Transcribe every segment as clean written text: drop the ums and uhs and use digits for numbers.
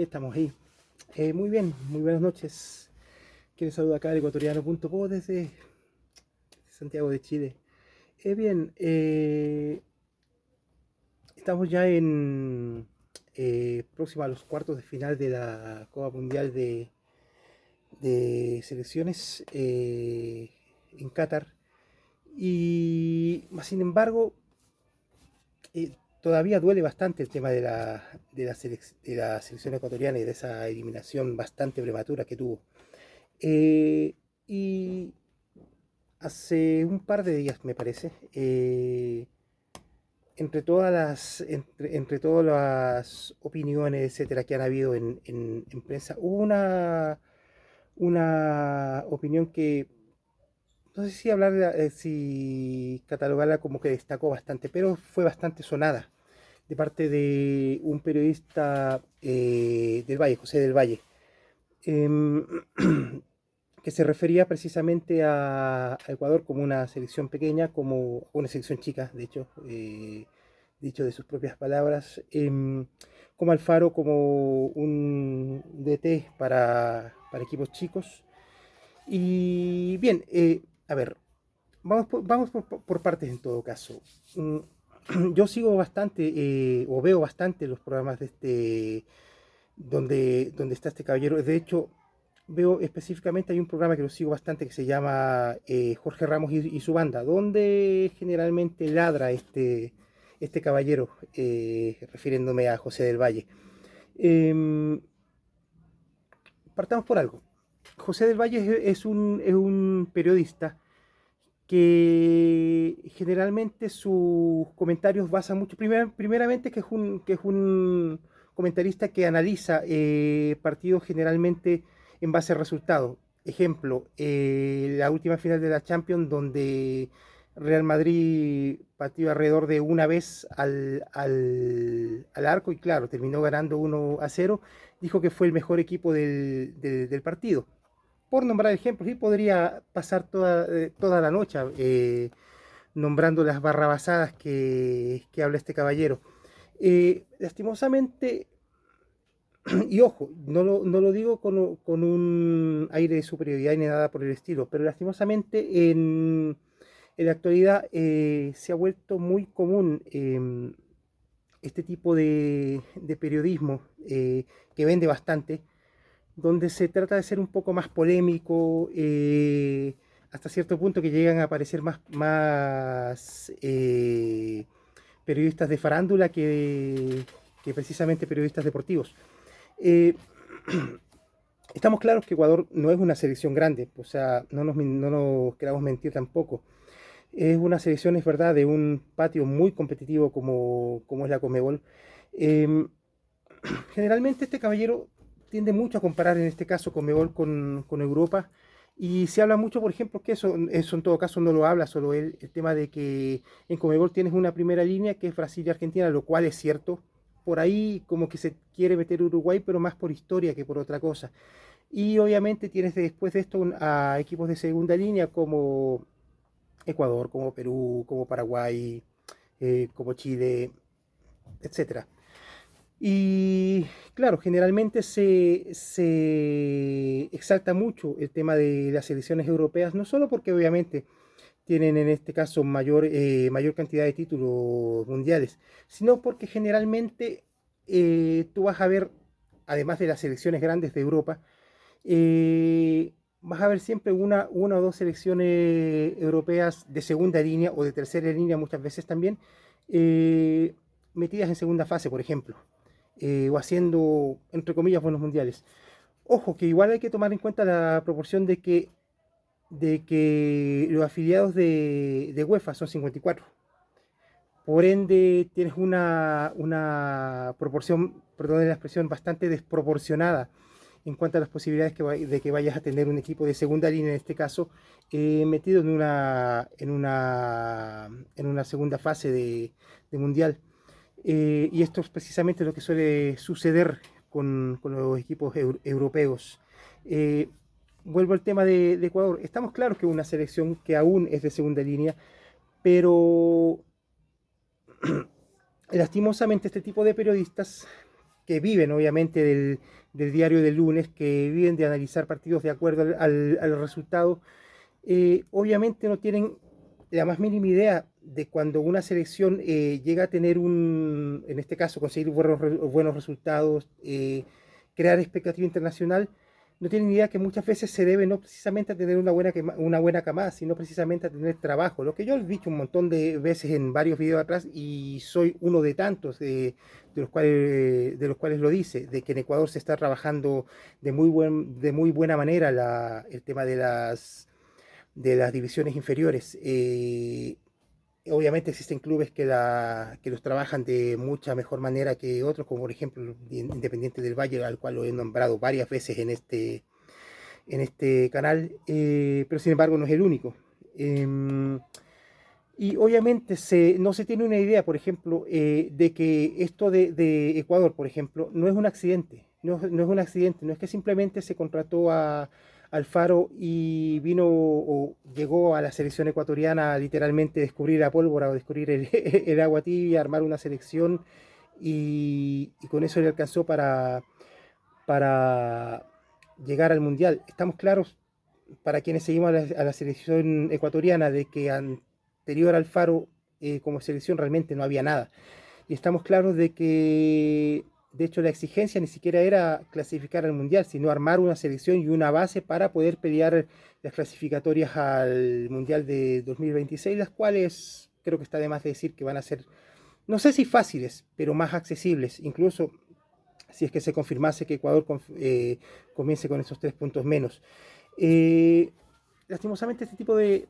Estamos ahí. Muy bien, muy buenas noches. Quiero saludar acá al ecuatoriano.po desde Santiago de Chile. Bien, estamos ya en próximo a los cuartos de final de la Copa Mundial de Selecciones en Qatar. Y más sin embargo, todavía duele bastante el tema de la selección ecuatoriana y de esa eliminación bastante prematura que tuvo. Y hace un par de días, me parece, entre todas las opiniones, etcétera, que han habido en prensa, hubo una opinión que no sé si si catalogarla como que destacó bastante, pero fue bastante sonada de parte de un periodista del Valle, José del Valle, em, que se refería precisamente a Ecuador como una selección pequeña, como una selección chica, de hecho, dicho de sus propias palabras, como Alfaro, como un DT para equipos chicos. Y bien, a ver, vamos por partes en todo caso. Yo sigo bastante, o veo bastante los programas de donde está este caballero. De hecho, veo específicamente, hay un programa que lo sigo bastante que se llama Jorge Ramos y su banda, donde generalmente ladra este caballero, refiriéndome a José del Valle. Em, Partamos por algo. José del Valle es un periodista que generalmente sus comentarios basan mucho, primeramente que es un comentarista que analiza partidos generalmente en base a resultados. Ejemplo, la última final de la Champions donde Real Madrid partió alrededor de una vez al arco y claro, terminó ganando 1-0, dijo que fue el mejor equipo del partido, por nombrar ejemplos, y podría pasar toda la noche nombrando las barrabasadas que habla este caballero. Lastimosamente, y ojo, no lo digo con un aire de superioridad ni nada por el estilo, pero lastimosamente en la actualidad se ha vuelto muy común este tipo de periodismo que vende bastante, donde se trata de ser un poco más polémico, hasta cierto punto que llegan a aparecer más periodistas de farándula que precisamente periodistas deportivos. Eh, Estamos claros que Ecuador no es una selección grande, o sea, no nos queramos mentir tampoco. Es una selección, es verdad, de un patio muy competitivo como es la Conmebol. Eh, Generalmente este caballero tiende mucho a comparar en este caso Conmebol con Europa, y se habla mucho, por ejemplo, que eso en todo caso no lo habla solo él, el tema de que en Conmebol tienes una primera línea que es Brasil y Argentina, lo cual es cierto. Por ahí como que se quiere meter Uruguay, pero más por historia que por otra cosa. Y obviamente tienes después de esto a equipos de segunda línea como Ecuador, como Perú, como Paraguay, como Chile, etcétera. Y claro, generalmente se exalta mucho el tema de las selecciones europeas, no solo porque obviamente tienen en este caso mayor cantidad de títulos mundiales, sino porque generalmente tú vas a ver, además de las selecciones grandes de Europa, vas a ver siempre una o dos selecciones europeas de segunda línea o de tercera línea muchas veces también, eh, metidas en segunda fase, por ejemplo, o haciendo, entre comillas, buenos mundiales. Ojo, que igual hay que tomar en cuenta la proporción de que los afiliados de UEFA son 54. Por ende, tienes una proporción, perdón la expresión, bastante desproporcionada en cuanto a las posibilidades de que vayas a tener un equipo de segunda línea, en este caso, metido en una segunda fase de mundial. Y esto es precisamente lo que suele suceder con los equipos europeos. Eh, Vuelvo al tema de Ecuador. Estamos claros que es una selección que aún es de segunda línea, pero lastimosamente este tipo de periodistas que viven obviamente del diario del lunes, que viven de analizar partidos de acuerdo al resultado, obviamente no tienen la más mínima idea de cuando una selección llega a tener en este caso, conseguir buenos resultados, crear expectativa internacional. No tienen idea que muchas veces se debe no precisamente a tener una buena camada, sino precisamente a tener trabajo. Lo que yo he dicho un montón de veces en varios videos atrás, y soy uno de tantos de los cuales lo dice, de que en Ecuador se está trabajando de muy buena manera el tema de las divisiones inferiores. Obviamente existen clubes que los trabajan de mucha mejor manera que otros, como por ejemplo Independiente del Valle, al cual lo he nombrado varias veces en este canal, pero sin embargo no es el único. Y obviamente no se tiene una idea, por ejemplo, de que esto de Ecuador, por ejemplo, no es un accidente, no es un accidente, no es que simplemente se contrató a Alfaro y vino o llegó a la selección ecuatoriana a literalmente descubrir la pólvora o descubrir el agua tibia, armar una selección y con eso le alcanzó para llegar al Mundial. Estamos claros, para quienes seguimos a la selección ecuatoriana, de que anterior al Faro como selección realmente no había nada. Y estamos claros de que, de hecho, la exigencia ni siquiera era clasificar al Mundial, sino armar una selección y una base para poder pelear las clasificatorias al Mundial de 2026, las cuales creo que está de más de decir que van a ser, no sé si fáciles, pero más accesibles, incluso si es que se confirmase que Ecuador comience con esos 3 puntos menos. Eh, Lastimosamente este tipo de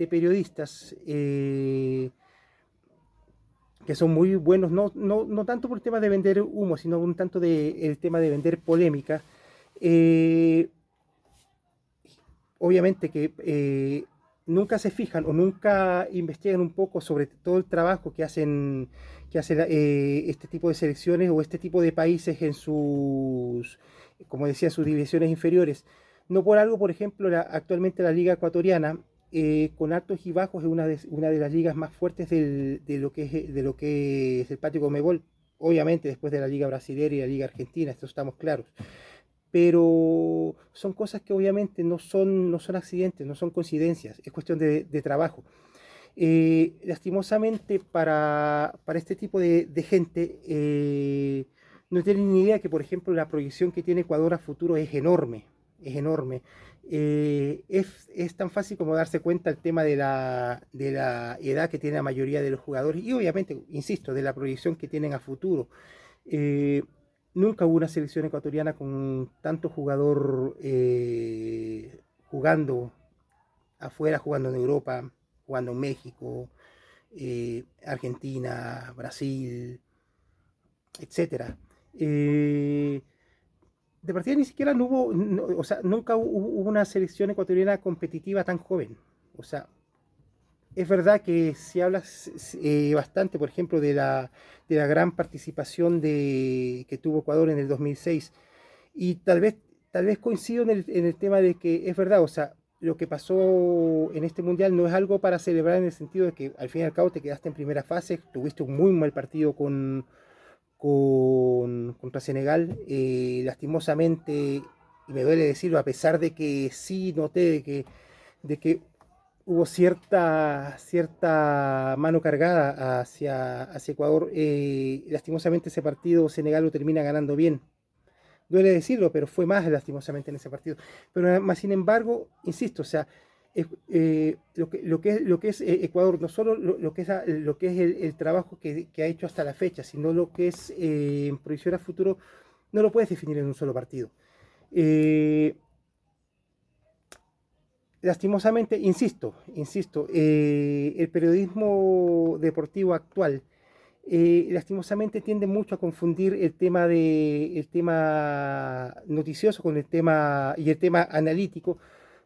periodistas que son muy buenos, no tanto por el tema de vender humo, sino un tanto el tema de vender polémica, eh, obviamente que nunca se fijan o nunca investigan un poco sobre todo el trabajo que hace este tipo de selecciones o este tipo de países en como decía, sus divisiones inferiores. No por algo, por ejemplo, actualmente la Liga Ecuatoriana, con altos y bajos, es una de las ligas más fuertes de lo que es el patio Conmebol, obviamente después de la Liga Brasileña y la Liga Argentina, esto estamos claros, pero son cosas que obviamente no son accidentes, no son coincidencias, es cuestión de trabajo. Lastimosamente para este tipo de gente, no tienen ni idea que, por ejemplo, la proyección que tiene Ecuador a futuro es enorme, es enorme. Es tan fácil como darse cuenta el tema de la edad que tiene la mayoría de los jugadores y obviamente, insisto, de la proyección que tienen a futuro. Eh, Nunca hubo una selección ecuatoriana con tanto jugador jugando afuera, jugando en Europa, jugando en México, Argentina, Brasil, etcétera. De partida ni siquiera no hubo, o sea, nunca hubo una selección ecuatoriana competitiva tan joven. O sea, es verdad que si hablas bastante, por ejemplo, de la gran participación que tuvo Ecuador en el 2006, y tal vez coincido en el tema de que es verdad, o sea, lo que pasó en este mundial no es algo para celebrar en el sentido de que al fin y al cabo te quedaste en primera fase, tuviste un muy mal partido contra Senegal, lastimosamente, y me duele decirlo, a pesar de que sí noté de que hubo cierta mano cargada hacia Ecuador, lastimosamente ese partido Senegal lo termina ganando bien. Duele decirlo, pero fue más lastimosamente en ese partido. Pero más sin embargo, insisto, o sea, lo que es Ecuador, no solo lo que es el trabajo que ha hecho hasta la fecha, sino lo que es en proyección a futuro, no lo puedes definir en un solo partido. Eh, Lastimosamente, insisto, el periodismo deportivo actual lastimosamente tiende mucho a confundir el tema noticioso con el tema y el tema analítico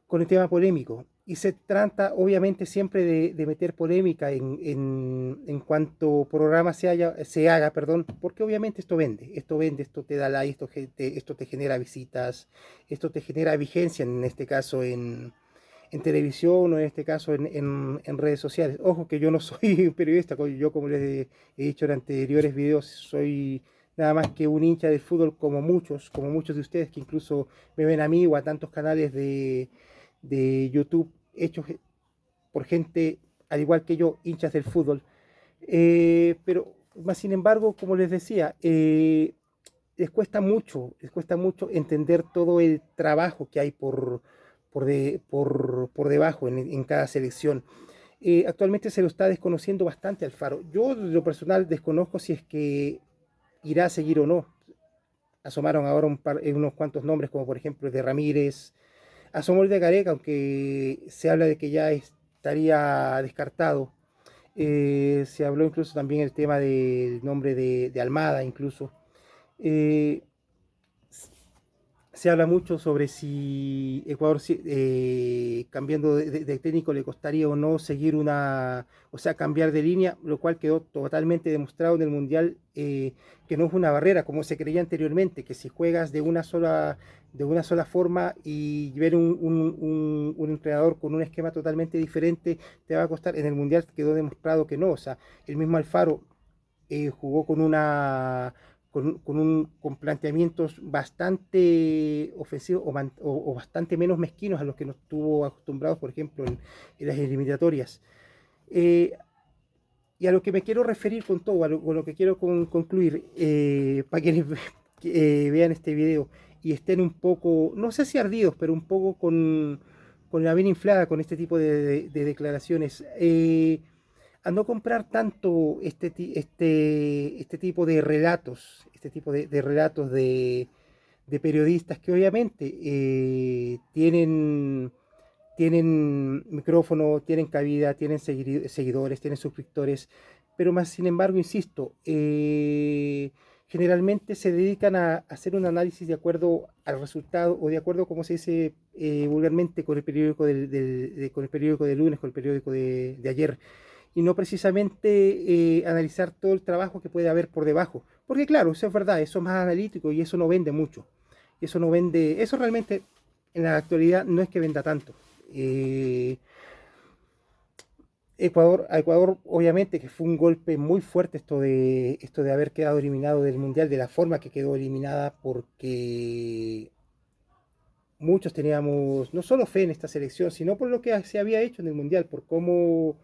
con el tema polémico. Y se trata obviamente siempre de meter polémica en cuanto programa se haga, perdón, porque obviamente esto vende, esto te da like, esto te genera visitas, esto te genera vigencia, en este caso en televisión o en este caso en redes sociales. Ojo que yo no soy un periodista, yo como les he dicho en anteriores videos, soy nada más que un hincha del fútbol como muchos de ustedes que incluso me ven a mí o a tantos canales de YouTube hechos por gente al igual que yo, hinchas del fútbol. Pero más sin embargo, como les decía, les cuesta mucho entender todo el trabajo que hay por debajo en cada selección. Actualmente se lo está desconociendo bastante Alfaro. Yo, de lo personal, desconozco si es que irá a seguir o no. Asomaron ahora unos cuantos nombres, como por ejemplo el de Ramírez. Asomó el de Gareca, aunque se habla de que ya estaría descartado. Se habló incluso también el tema del nombre de Almada, incluso. Eh, Se habla mucho sobre si Ecuador cambiando de técnico le costaría o no seguir o sea, cambiar de línea, lo cual quedó totalmente demostrado en el Mundial que no es una barrera como se creía anteriormente, que si juegas de una sola forma y ver un entrenador con un esquema totalmente diferente te va a costar. En el Mundial quedó demostrado que no, o sea, el mismo Alfaro jugó con planteamientos bastante ofensivos o bastante menos mezquinos a los que nos tuvo acostumbrados, por ejemplo, en las eliminatorias. Eh, y a lo que me quiero referir con todo, con lo que quiero concluir, para quienes vean este video y estén un poco, no sé si ardidos, pero un poco con la vena inflada con este tipo de declaraciones. A no comprar tanto este tipo de relatos, este tipo de relatos de periodistas que obviamente tienen micrófono, tienen cabida, tienen seguidores, tienen suscriptores, pero más sin embargo, insisto, generalmente se dedican a hacer un análisis de acuerdo al resultado o de acuerdo, como se dice vulgarmente, con el periódico con el periódico de lunes, con el periódico de ayer y no precisamente analizar todo el trabajo que puede haber por debajo. Porque claro, eso es verdad, eso es más analítico y eso no vende mucho. Eso no vende, eso realmente en la actualidad no es que venda tanto. Eh, a Ecuador obviamente que fue un golpe muy fuerte esto de haber quedado eliminado del Mundial de la forma que quedó eliminada porque muchos teníamos no solo fe en esta selección, sino por lo que se había hecho en el Mundial, por cómo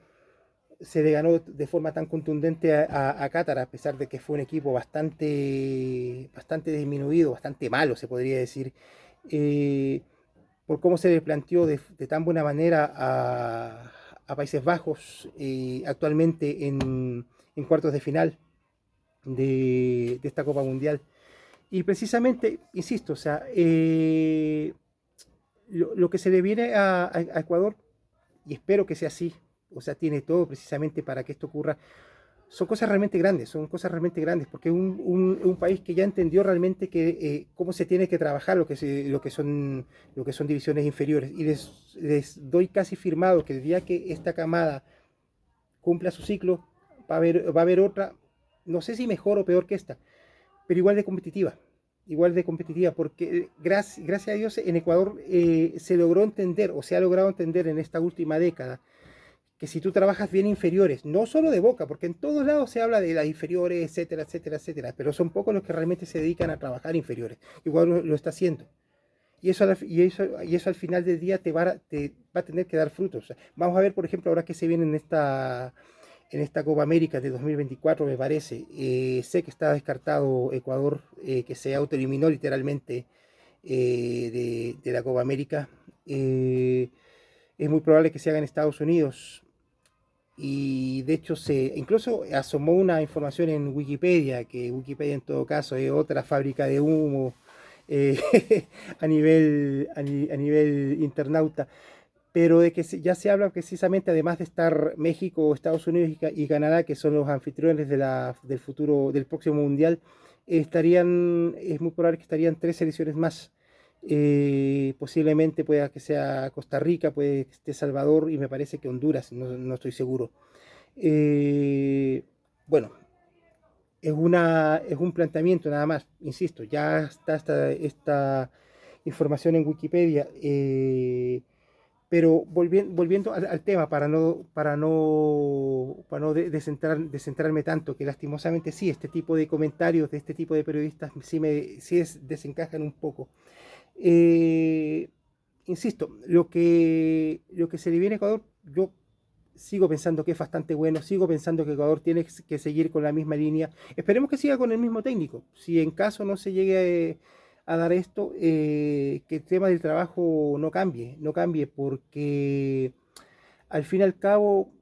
se le ganó de forma tan contundente a Qatar, a pesar de que fue un equipo bastante disminuido, bastante malo, se podría decir, eh, por cómo se le planteó de tan buena manera a Países Bajos, actualmente en cuartos de final de esta Copa Mundial. Y precisamente, insisto, o sea, lo que se le viene a Ecuador, y espero que sea así, o sea, tiene todo precisamente para que esto ocurra, son cosas realmente grandes, porque es un país que ya entendió realmente cómo se tiene que trabajar lo que son divisiones inferiores. Y les doy casi firmado que el día que esta camada cumpla su ciclo, va a haber otra, no sé si mejor o peor que esta, pero igual de competitiva, porque gracias a Dios en Ecuador se logró entender o se ha logrado entender en esta última década que si tú trabajas bien inferiores, no solo de Boca, porque en todos lados se habla de las inferiores, etcétera, etcétera, etcétera, pero son pocos los que realmente se dedican a trabajar inferiores, igual lo está haciendo. Y eso al final del día te va a tener que dar frutos. O sea, vamos a ver, por ejemplo, ahora que se viene en esta Copa América de 2024, me parece. Sé que está descartado Ecuador, que se autoeliminó literalmente de la Copa América. Es muy probable que se haga en Estados Unidos. Y de hecho se incluso asomó una información en Wikipedia, que Wikipedia en todo caso es otra fábrica de humo eh, a nivel internauta, pero de que ya se habla precisamente, además de estar México, Estados Unidos y Canadá, que son los anfitriones del futuro, del próximo mundial, es muy probable que estarían tres selecciones más. Posiblemente pueda que sea Costa Rica, puede que esté Salvador y me parece que Honduras, no estoy seguro. Eh, bueno, es un planteamiento nada más, insisto, ya está esta información en Wikipedia. Pero volviendo al tema, para no descentrarme tanto, que lastimosamente sí, este tipo de comentarios de este tipo de periodistas desencajan un poco. Eh, Insisto, lo que se le viene a Ecuador, yo sigo pensando que es bastante bueno, sigo pensando que Ecuador tiene que seguir con la misma línea. Esperemos que siga con el mismo técnico. Si en caso no se llegue a dar esto, que el tema del trabajo no cambie, porque al fin y al cabo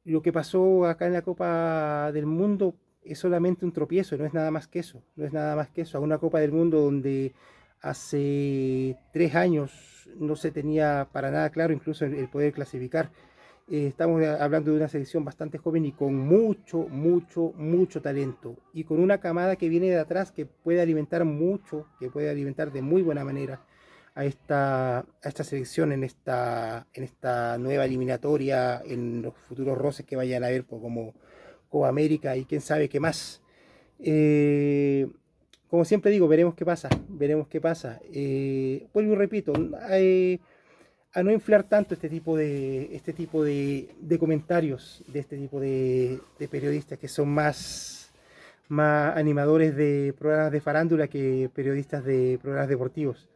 lo que pasó acá en la Copa del Mundo es solamente un tropiezo, no es nada más que eso, no es nada más que eso. A una Copa del Mundo donde hace 3 años no se tenía para nada claro incluso el poder clasificar. Estamos hablando de una selección bastante joven y con mucho talento. Y con una camada que viene de atrás que puede alimentar mucho, que puede alimentar de muy buena manera a esta selección en esta nueva eliminatoria, en los futuros roces que vayan a haber como Copa América y quién sabe qué más. Eh, Como siempre digo, veremos qué pasa, veremos qué pasa. Vuelvo y repito, a no inflar tanto este tipo de comentarios de este tipo de periodistas que son más animadores de programas de farándula que periodistas de programas deportivos.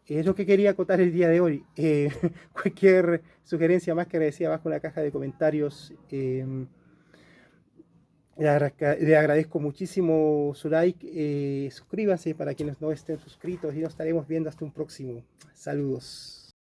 Es lo que quería acotar el día de hoy. Cualquier sugerencia más que agradecida abajo en la caja de comentarios. Le agradezco muchísimo su like. Suscríbanse para quienes no estén suscritos y nos estaremos viendo hasta un próximo. Saludos.